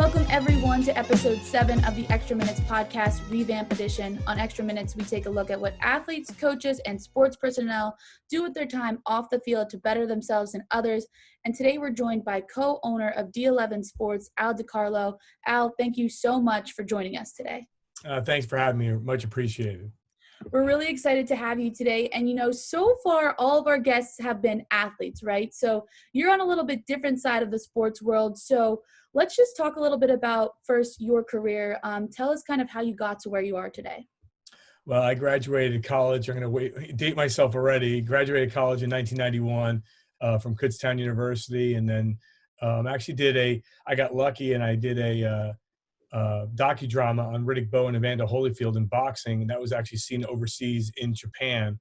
Welcome everyone to episode 7 of the Xtra Minutes Podcast Revamp Edition. On Xtra Minutes, we take a look at what athletes, coaches, and sports personnel do with their time off the field to better themselves and others. And today we're joined by co-owner of D11 Sports, Al Carlo. Al, thank you so much for joining us today. Thanks for having me. Much appreciated. We're really excited to have you today. And, so far, all of our guests have been athletes, right? So you're on a little bit different side of the sports world. So let's just talk a little bit about first your career. Tell us kind of how you got to where you are today. Well, I graduated college. I'm going to date myself already. Graduated college in 1991 from Kutztown University. And then I got lucky and I did a docudrama on Riddick Bowe and Evander Holyfield in boxing, and that was actually seen overseas in Japan.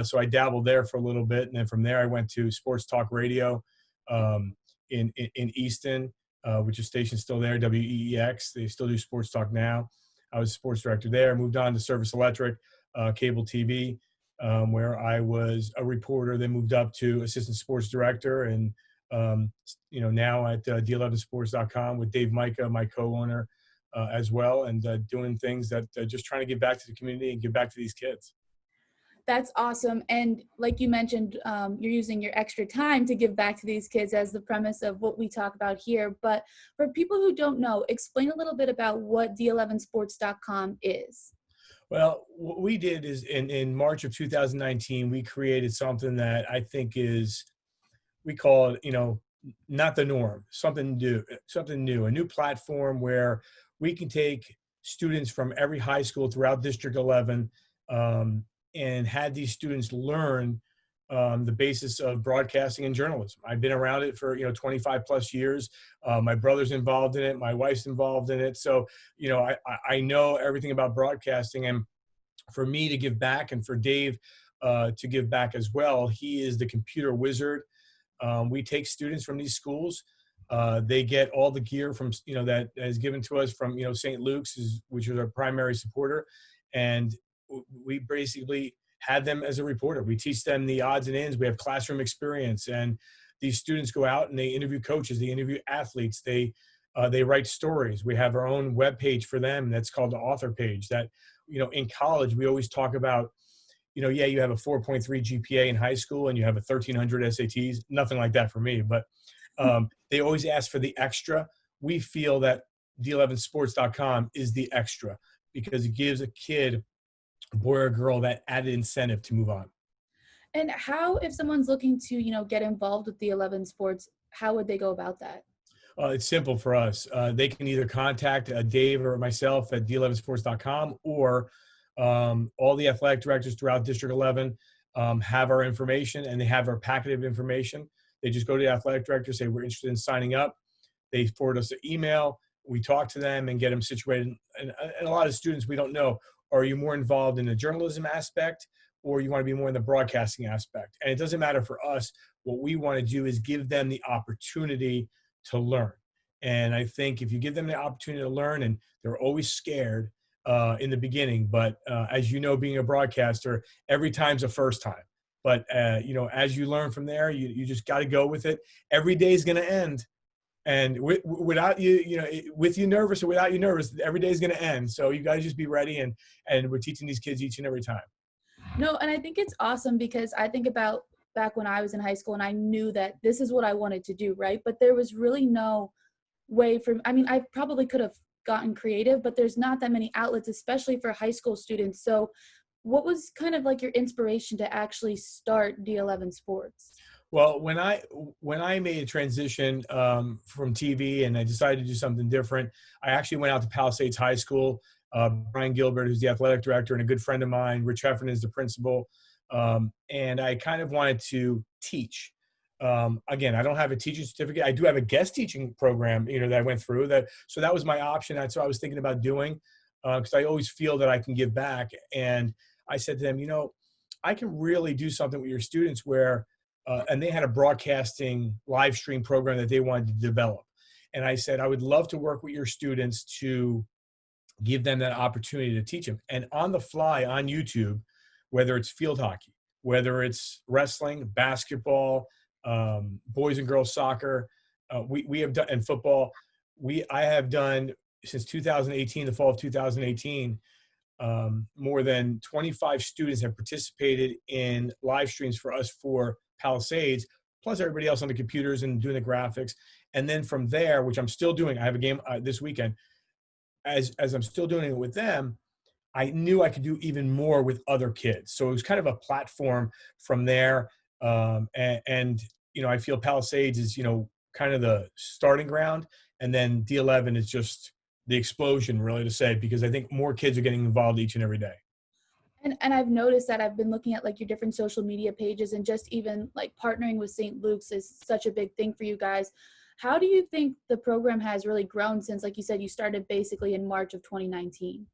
So I dabbled there for a little bit, and then from there I went to Sports Talk Radio in Easton, which is stationed still there, WEEX. They still do Sports Talk now. I was a sports director there. Moved on to Service Electric, cable TV, where I was a reporter. Then moved up to assistant sports director, and now at D11sports.com with Dave Micah, my co-owner, as well, and doing things that just trying to give back to the community and give back to these kids. That's awesome. And like you mentioned, you're using your extra time to give back to these kids as the premise of what we talk about here. But for people who don't know, explain a little bit about what D11sports.com is. Well, what we did is in March of 2019, we created something that I think we call it, not the norm, something new, a new platform where we can take students from every high school throughout District 11 and had these students learn the basis of broadcasting and journalism. I've been around it for 25 plus years. My brother's involved in it. My wife's involved in it. So I know everything about broadcasting. And for me to give back, and for Dave to give back as well, he is the computer wizard. We take students from these schools. They get all the gear from that is given to us from St. Luke's, which is our primary supporter, and we basically had them as a reporter. We teach them the odds and ends. We have classroom experience, and these students go out and they interview coaches, they interview athletes, they write stories. We have our own web page for them that's called the author page. That in college we always talk about. You have a 4.3 GPA in high school and you have a 1,300 SATs. Nothing like that for me, but they always ask for the extra. We feel that D11sports.com is the extra because it gives a kid, boy or girl, that added incentive to move on. And how, if someone's looking to, get involved with D11 Sports, how would they go about that? It's simple for us. They can either contact Dave or myself at D11sports.com, or all the athletic directors throughout District 11 have our information, and they have our packet of information. They just go to the athletic director, say, we're interested in signing up. They forward us an email. We talk to them and get them situated. And a lot of students, we don't know, are you more involved in the journalism aspect or you want to be more in the broadcasting aspect? And it doesn't matter for us. What we want to do is give them the opportunity to learn. And I think if you give them the opportunity to learn, and they're always scared in the beginning, but as being a broadcaster, every time's a first time. But as you learn from there, you just got to go with it. Every day is going to end, and without with you nervous or without you nervous, every day is going to end. So you got to just be ready, and we're teaching these kids each and every time. No, and I think it's awesome because I think about back when I was in high school and I knew that this is what I wanted to do, right? But there was really no way I probably could have gotten creative, but there's not that many outlets, especially for high school students. So what was kind of like your inspiration to actually start D11 Sports? Well, when I made a transition from TV and I decided to do something different, I actually went out to Palisades High School. Brian Gilbert, who's the athletic director, and a good friend of mine, Rich Heffernan, is the principal. And I kind of wanted to teach. Again, I don't have a teaching certificate. I do have a guest teaching program, that I went through that. So that was my option. That's what I was thinking about doing, because I always feel that I can give back. And I said to them, I can really do something with your students where, and they had a broadcasting live stream program that they wanted to develop. And I said, I would love to work with your students to give them that opportunity to teach them. And on the fly on YouTube, whether it's field hockey, whether it's wrestling, basketball, boys and girls soccer, we have done, and football, I have done since 2018, the fall of 2018, more than 25 students have participated in live streams for us for Palisades, plus everybody else on the computers and doing the graphics. And then from there, which I'm still doing, I have a game this weekend. As I'm still doing it with them, I knew I could do even more with other kids. So it was kind of a platform from there. And I feel Palisades is, kind of the starting ground. And then D11 is just the explosion, really, to say, because I think more kids are getting involved each and every day. And I've noticed that I've been looking at like your different social media pages, and just even like partnering with St. Luke's is such a big thing for you guys. How do you think the program has really grown since, like you said, you started basically in March of 2019?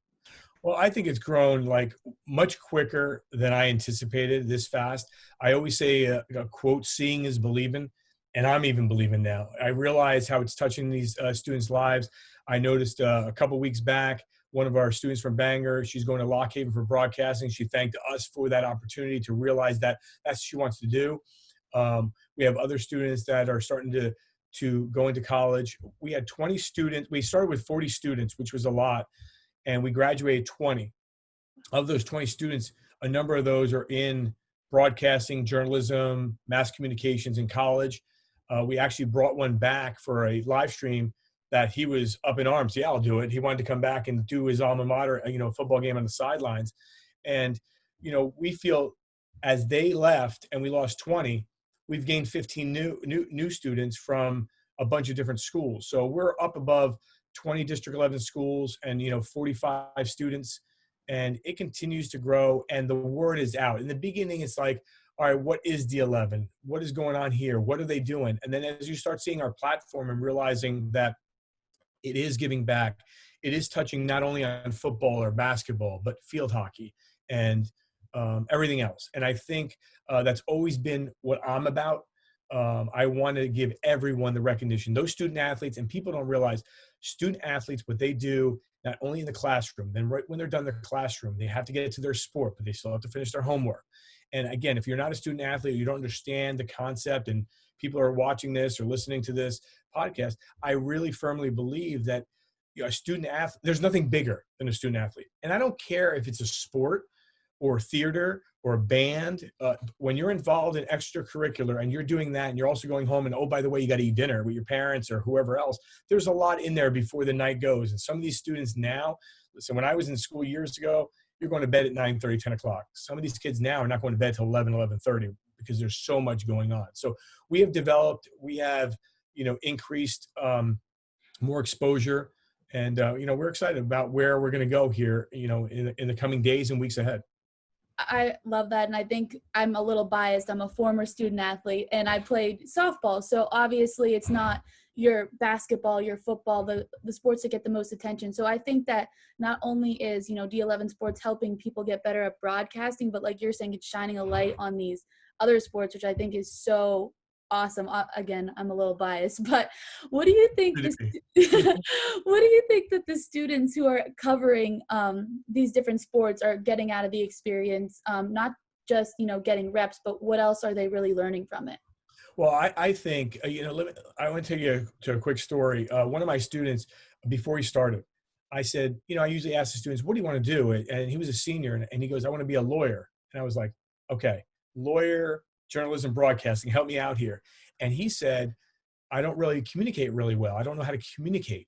Well, I think it's grown like much quicker than I anticipated this fast. I always say a quote, seeing is believing, and I'm even believing now. I realize how it's touching these students' lives. I noticed a couple weeks back, one of our students from Bangor, she's going to Lock Haven for broadcasting. She thanked us for that opportunity to realize that that's what she wants to do. We have other students that are starting to go into college. We had 20 students. We started with 40 students, which was a lot, and we graduated 20. Of those 20 students, a number of those are in broadcasting, journalism, mass communications in college. We actually brought one back for a live stream that he was up in arms. Yeah, I'll do it. He wanted to come back and do his alma mater, football game on the sidelines. And, we feel as they left and we lost 20, we've gained 15 new students from a bunch of different schools. So we're up above 20 District 11 schools and, 45 students, and it continues to grow, and the word is out. In the beginning, it's like, all right, what is D11? What is going on here? What are they doing? And then as you start seeing our platform and realizing that it is giving back, it is touching not only on football or basketball, but field hockey and everything else. And I think that's always been what I'm about. I want to give everyone the recognition. Those student athletes, and people don't realize, student athletes, what they do, not only in the classroom, then right when they're done their classroom, they have to get to their sport, but they still have to finish their homework. And again, if you're not a student athlete, you don't understand the concept, and people are watching this or listening to this podcast, I really firmly believe that a student athlete, there's nothing bigger than a student athlete. And I don't care if it's a sport or theater or a band. When you're involved in extracurricular and you're doing that, and you're also going home and, oh, by the way, you got to eat dinner with your parents or whoever else, there's a lot in there before the night goes. And some of these students now, listen, when I was in school years ago, you're going to bed at 9:30, 10 o'clock. Some of these kids now are not going to bed till 11, 11:30 because there's so much going on. So we have developed, we have, increased more exposure, and, we're excited about where we're going to go here, in the coming days and weeks ahead. I love that. And I think I'm a little biased. I'm a former student athlete and I played softball. So obviously it's not your basketball, your football, the sports that get the most attention. So I think that not only is, D11 sports helping people get better at broadcasting, but like you're saying, it's shining a light on these other sports, which I think is so awesome. Again, I'm a little biased, but what do you think what do you think that the students who are covering these different sports are getting out of the experience? Not just, getting reps, but what else are they really learning from it? Well, I think, I want to take you to a quick story. One of my students, before he started, I said, I usually ask the students, what do you want to do? And he was a senior, and he goes, I want to be a lawyer. And I was like, okay, lawyer, journalism, broadcasting, help me out here. And he said, I don't really communicate really well. I don't know how to communicate.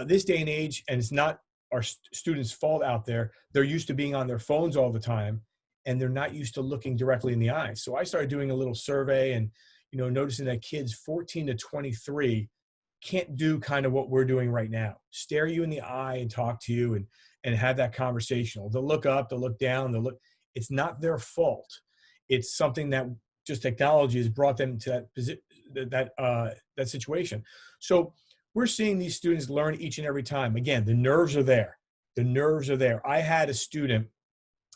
This day and age, and it's not our students' fault out there, they're used to being on their phones all the time, and they're not used to looking directly in the eyes. So I started doing a little survey and, noticing that kids 14 to 23 can't do kind of what we're doing right now. Stare you in the eye and talk to you and have that conversation. They'll look up, they'll look down, it's not their fault. It's something that just technology has brought them to that situation. So we're seeing these students learn each and every time. Again, the nerves are there. The nerves are there. I had a student,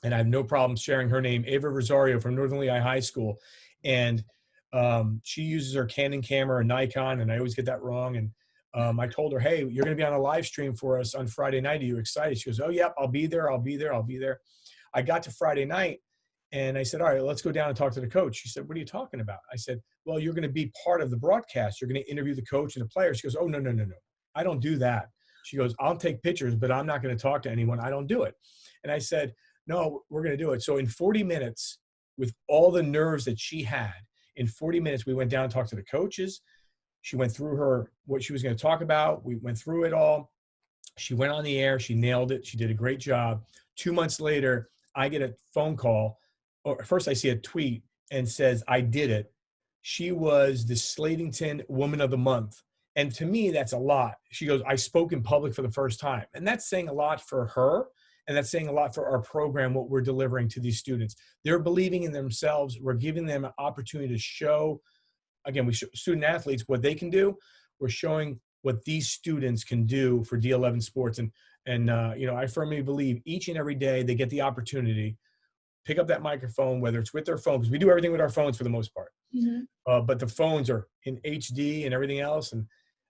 and I have no problem sharing her name, Ava Rosario from Northern Lehigh High School. And she uses her Canon camera, a Nikon, and I always get that wrong. And I told her, hey, you're going to be on a live stream for us on Friday night. Are you excited? She goes, oh, yep, I'll be there. I got to Friday night, and I said, all right, let's go down and talk to the coach. She said, what are you talking about? I said, well, you're going to be part of the broadcast. You're going to interview the coach and the players. She goes, oh, no. I don't do that. She goes, I'll take pictures, but I'm not going to talk to anyone. I don't do it. And I said, no, we're going to do it. So in 40 minutes, with all the nerves that she had, in 40 minutes, we went down and talked to the coaches. She went through what she was going to talk about. We went through it all. She went on the air. She nailed it. She did a great job. 2 months later, I get a phone call. Or first I see a tweet and says, I did it. She was the Slatington Woman of the Month. And to me, that's a lot. She goes, I spoke in public for the first time. And that's saying a lot for her. And that's saying a lot for our program, what we're delivering to these students. They're believing in themselves. We're giving them an opportunity to show, again, we show student athletes what they can do. We're showing what these students can do for D11 sports. And I firmly believe each and every day they get the opportunity, pick up that microphone, whether it's with their phone, because we do everything with our phones for the most part. Mm-hmm. But the phones are in HD and everything else. And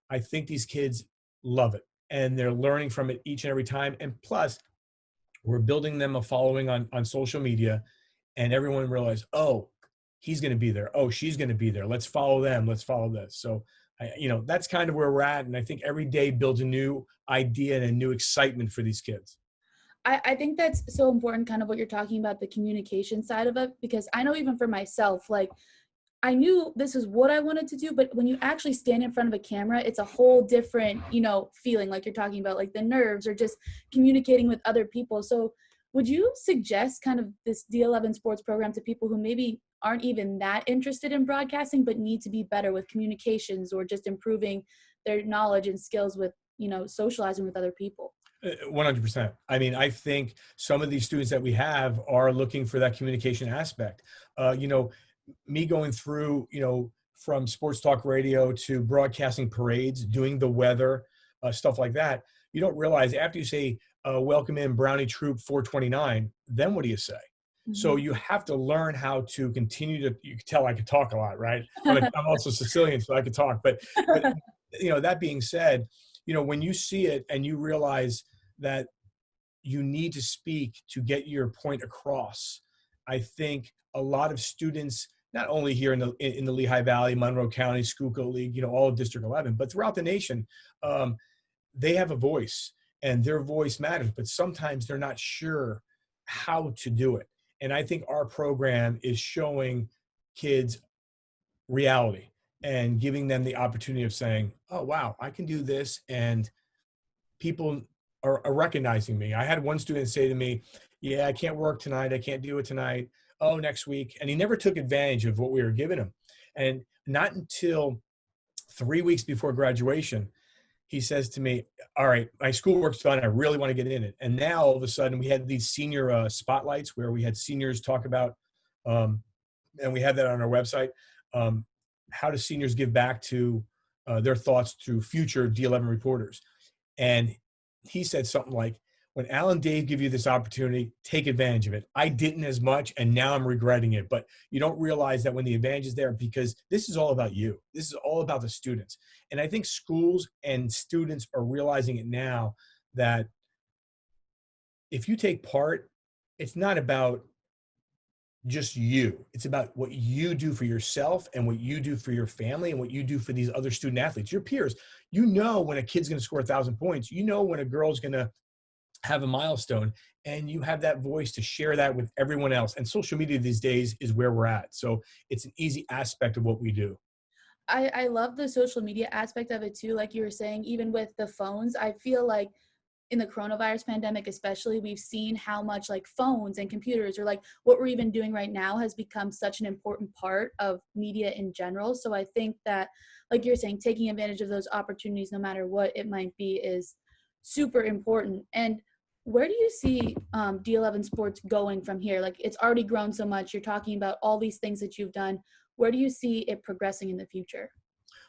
I think these kids love it. And they're learning from it each and every time. And plus, we're building them a following on social media. And everyone realized, oh, he's going to be there. Oh, she's going to be there. Let's follow them. Let's follow this. So, that's kind of where we're at. And I think every day builds a new idea and a new excitement for these kids. I think that's so important, kind of what you're talking about, the communication side of it, because I know even for myself, like, I knew this is what I wanted to do, but when you actually stand in front of a camera, it's a whole different, feeling, like you're talking about, like the nerves or just communicating with other people. So would you suggest kind of this D11 sports program to people who maybe aren't even that interested in broadcasting, but need to be better with communications or just improving their knowledge and skills with, socializing with other people? 100%. I mean, I think some of these students that we have are looking for that communication aspect. Me going through, from sports talk radio to broadcasting parades, doing the weather, stuff like that, you don't realize after you say, welcome in Brownie Troop 429, then what do you say? Mm-hmm. So you have to learn how to continue to, you can tell I could talk a lot, right? I'm also Sicilian, so I could talk. But that being said, when you see it and you realize that you need to speak to get your point across, I think a lot of students, not only here in the Lehigh Valley, Monroe County, Schuylkill League, all of District 11, but throughout the nation, they have a voice and their voice matters, but sometimes they're not sure how to do it. And I think our program is showing kids reality and giving them the opportunity of saying, oh, wow, I can do this. And people are recognizing me. I had one student say to me, yeah, I can't work tonight. I can't do it tonight. Oh, next week. And he never took advantage of what we were giving him. And not until 3 weeks before graduation, he says to me, all right, my schoolwork's done. I really want to get in it. And now all of a sudden we had these senior spotlights where we had seniors talk about, and we have that on our website, how do seniors give back to their thoughts to future D11 reporters. And he said something like, when Al and Dave give you this opportunity, take advantage of it. I didn't as much, and now I'm regretting it. But you don't realize that when the advantage is there, because this is all about you. This is all about the students. And I think schools and students are realizing it now that if you take part, it's not about just you. It's about what you do for yourself and what you do for your family and what you do for these other student athletes, your peers. When a kid's going to score 1,000 points, when a girl's going to have a milestone, and you have that voice to share that with everyone else. And social media these days is where we're at. So it's an easy aspect of what we do. I love the social media aspect of it too. Like you were saying, even with the phones, I feel like in the coronavirus pandemic, especially, we've seen how much like phones and computers, or like what we're even doing right now, has become such an important part of media in general. So I think that, like you're saying, taking advantage of those opportunities, no matter what it might be, is super important. And where do you see D11 sports going from here? Like, it's already grown so much. You're talking about all these things that you've done. Where do you see it progressing in the future?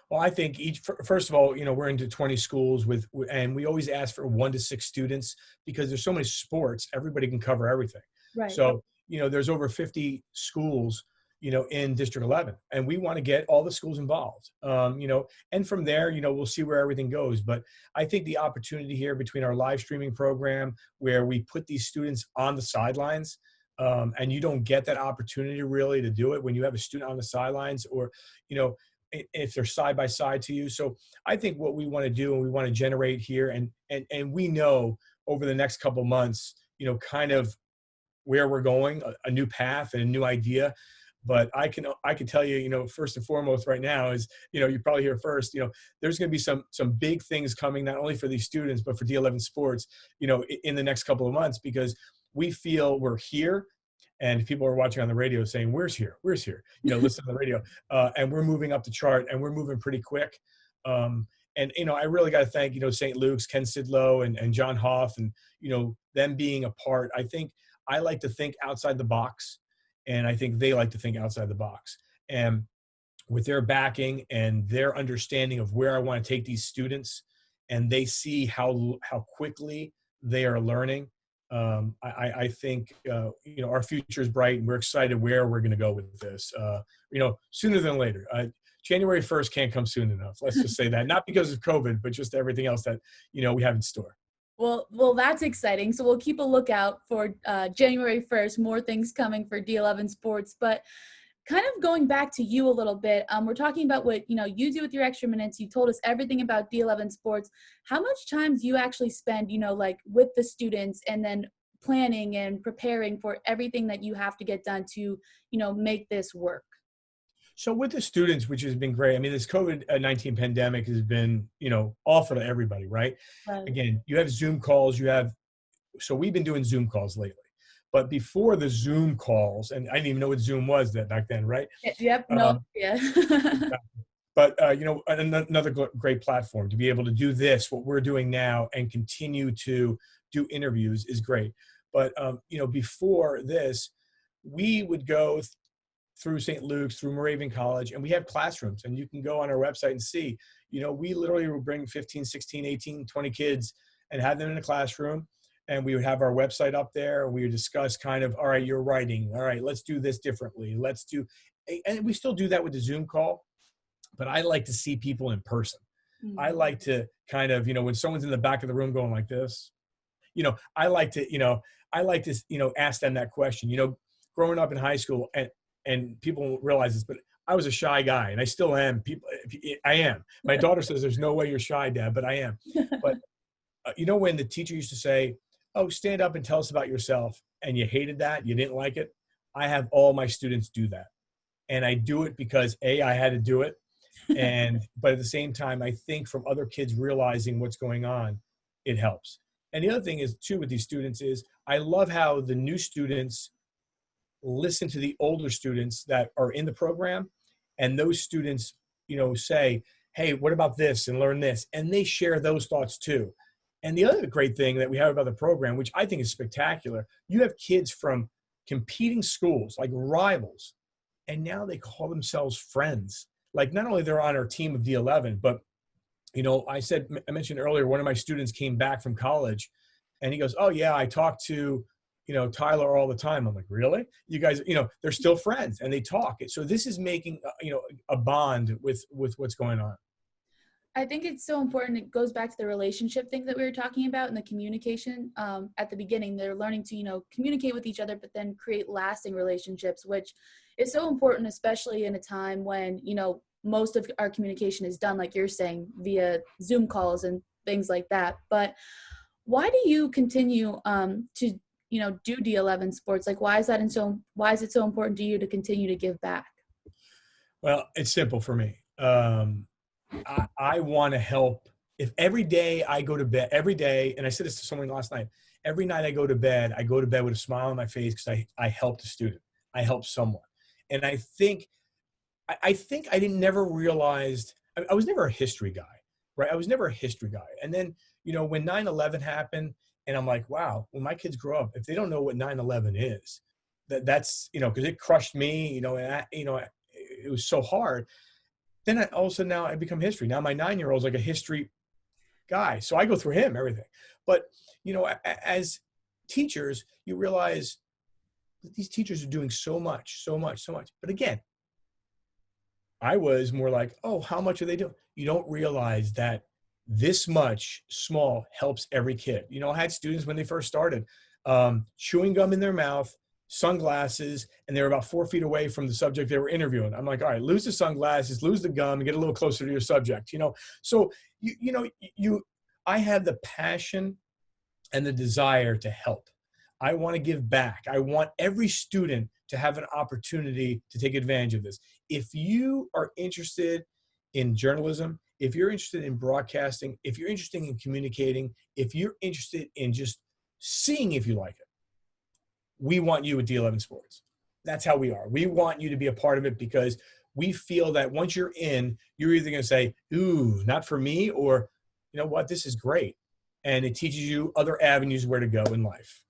Well, I think first of all, we're into 20 schools and we always ask for 1 to 6 students because there's so many sports, everybody can cover everything. Right. So, there's over 50 schools, in District 11, and we want to get all the schools involved, and from there, we'll see where everything goes. But I think the opportunity here between our live streaming program, where we put these students on the sidelines, and you don't get that opportunity really to do it when you have a student on the sidelines, or, if they're side by side to you. So I think what we want to do and we want to generate here, and we know over the next couple months, kind of where we're going, a new path and a new idea. But I can tell you, first and foremost right now is, you probably hear first, there's going to be some big things coming, not only for these students, but for D11 sports, in the next couple of months, because we feel we're here. And people are watching on the radio saying, where's here? Listen to the radio. And we're moving up the chart, and we're moving pretty quick. And I really got to thank, St. Luke's, Ken Sidlow and John Hoff, and, them being a part. I think I like to think outside the box, and I think they like to think outside the box. And with their backing and their understanding of where I want to take these students, and they see how quickly they are learning, I think, our future is bright, and we're excited where we're going to go with this, sooner than later. January 1st can't come soon enough. Let's just say that, not because of COVID, but just everything else that, we have in store. Well, that's exciting. So we'll keep a lookout for January 1st, more things coming for D11 sports. But kind of going back to you a little bit, we're talking about what, you do with your extra minutes. You told us everything about D11 sports. How much time do you actually spend, like with the students, and then planning and preparing for everything that you have to get done to, make this work? So with the students, which has been great. I mean, this COVID-19 pandemic has been, awful to everybody, right? Right. Again, you have Zoom calls, so we've been doing Zoom calls lately. But before the Zoom calls, and I didn't even know what Zoom was back then, right? Yep. No. Yeah. But, another great platform to be able to do this, what we're doing now, and continue to do interviews is great. But, before this, we would go through St. Luke's, through Moravian College, and we have classrooms, and you can go on our website and see, we literally will bring 15, 16, 18, 20 kids and have them in a classroom. And we would have our website up there. We would discuss kind of, all right, you're writing. All right, let's do this differently. And we still do that with the Zoom call, but I like to see people in person. Mm-hmm. I like to kind of, when someone's in the back of the room going like this, I like to ask them that question. Growing up in high school, and people won't realize this, but I was a shy guy, and I still am. I am. My daughter says, there's no way you're shy, Dad, but I am. But when the teacher used to say, oh, stand up and tell us about yourself, and you hated that, you didn't like it, I have all my students do that. And I do it because, A, I had to do it. But at the same time, I think from other kids realizing what's going on, it helps. And the other thing is, too, with these students is I love how the new students listen to the older students that are in the program, and those students, say, hey, what about this, and learn this, and they share those thoughts too. And the other great thing that we have about the program, which I think is spectacular, you have kids from competing schools, like rivals, and now they call themselves friends. Like, not only they're on our team of D11, but, I mentioned earlier, one of my students came back from college, and he goes, oh yeah, I talked to, Tyler all the time. I'm like, really? You guys, they're still friends, and they talk. So this is making, a bond with what's going on. I think it's so important. It goes back to the relationship thing that we were talking about, and the communication. At the beginning, they're learning to, communicate with each other, but then create lasting relationships, which is so important, especially in a time when, most of our communication is done, like you're saying, via Zoom calls and things like that. But why do you continue to do D11 sports? Like, why is it so important to you to continue to give back? Well, it's simple for me. I want to help. If every day I go to bed, and I said this to someone last night, every night I go to bed with a smile on my face because I helped a student. I helped someone. And I think I never realized, I was never a history guy, right? I was never a history guy. And then, when 9/11 happened, and I'm like, wow, when my kids grow up, if they don't know what 9/11 is, that's, because it crushed me, and it was so hard. Then all of a sudden now I become history. Now my 9-year-old's like a history guy. So I go through him, everything. But, as teachers, you realize that these teachers are doing so much. But again, I was more like, oh, how much are they doing? You don't realize that this much small helps every kid. I had students when they first started, chewing gum in their mouth, sunglasses, and they were about 4 feet away from the subject they were interviewing. I'm like, all right, lose the sunglasses, lose the gum, and get a little closer to your subject, So, I have the passion and the desire to help. I want to give back. I want every student to have an opportunity to take advantage of this. If you are interested in journalism, if you're interested in broadcasting, if you're interested in communicating, if you're interested in just seeing if you like it, we want you at D11 Sports. That's how we are. We want you to be a part of it because we feel that once you're in, you're either going to say, ooh, not for me, or you know what, this is great. And it teaches you other avenues where to go in life.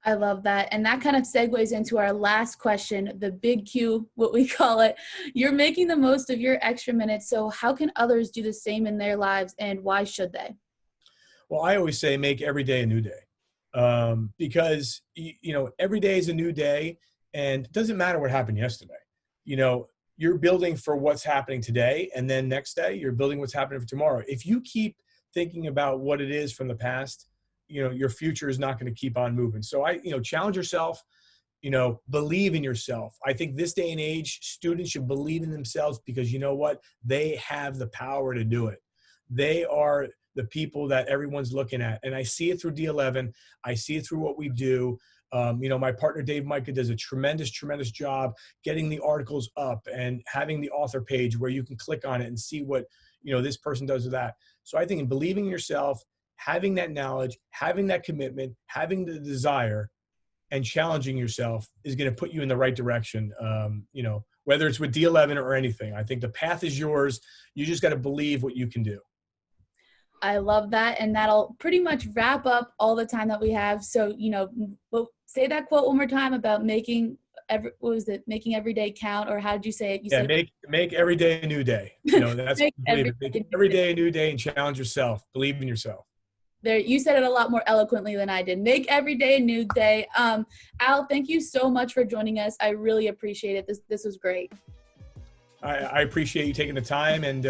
I love that. And that kind of segues into our last question, the big Q, what we call it. You're making the most of your extra minutes. So how can others do the same in their lives, and why should they? Well, I always say make every day a new day. Because, every day is a new day, and it doesn't matter what happened yesterday. You're building for what's happening today, and then next day you're building what's happening for tomorrow. If you keep thinking about what it is from the past, your future is not going to keep on moving. So challenge yourself, believe in yourself. I think this day and age, students should believe in themselves because you know what? They have the power to do it. They are the people that everyone's looking at. And I see it through D11. I see it through what we do. My partner, Dave Micah, does a tremendous job getting the articles up and having the author page where you can click on it and see what, this person does with that. So I think in believing in yourself, having that knowledge, having that commitment, having the desire, and challenging yourself is going to put you in the right direction, whether it's with D11 or anything. I think the path is yours. You just got to believe what you can do. I love that. And that'll pretty much wrap up all the time that we have. So, we'll say that quote one more time about making every day count, or how did you say it? Make every day a new day. That's make every day a new day and challenge yourself. Believe in yourself. There, you said it a lot more eloquently than I did. Make every day a new day. Al, thank you so much for joining us. I really appreciate it. This was great. I appreciate you taking the time, and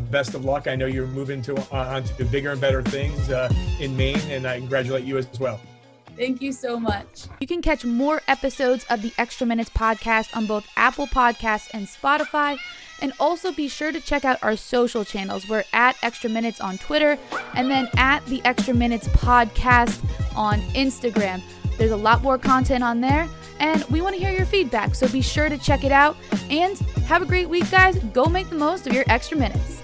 best of luck. I know you're moving on to bigger and better things in Maine, and I congratulate you as well. Thank you so much. You can catch more episodes of the Xtra Minutes podcast on both Apple Podcasts and Spotify. And also be sure to check out our social channels. We're at Xtra Minutes on Twitter, and then at the Xtra Minutes Podcast on Instagram. There's a lot more content on there, and we want to hear your feedback. So be sure to check it out, and have a great week, guys. Go make the most of your extra minutes.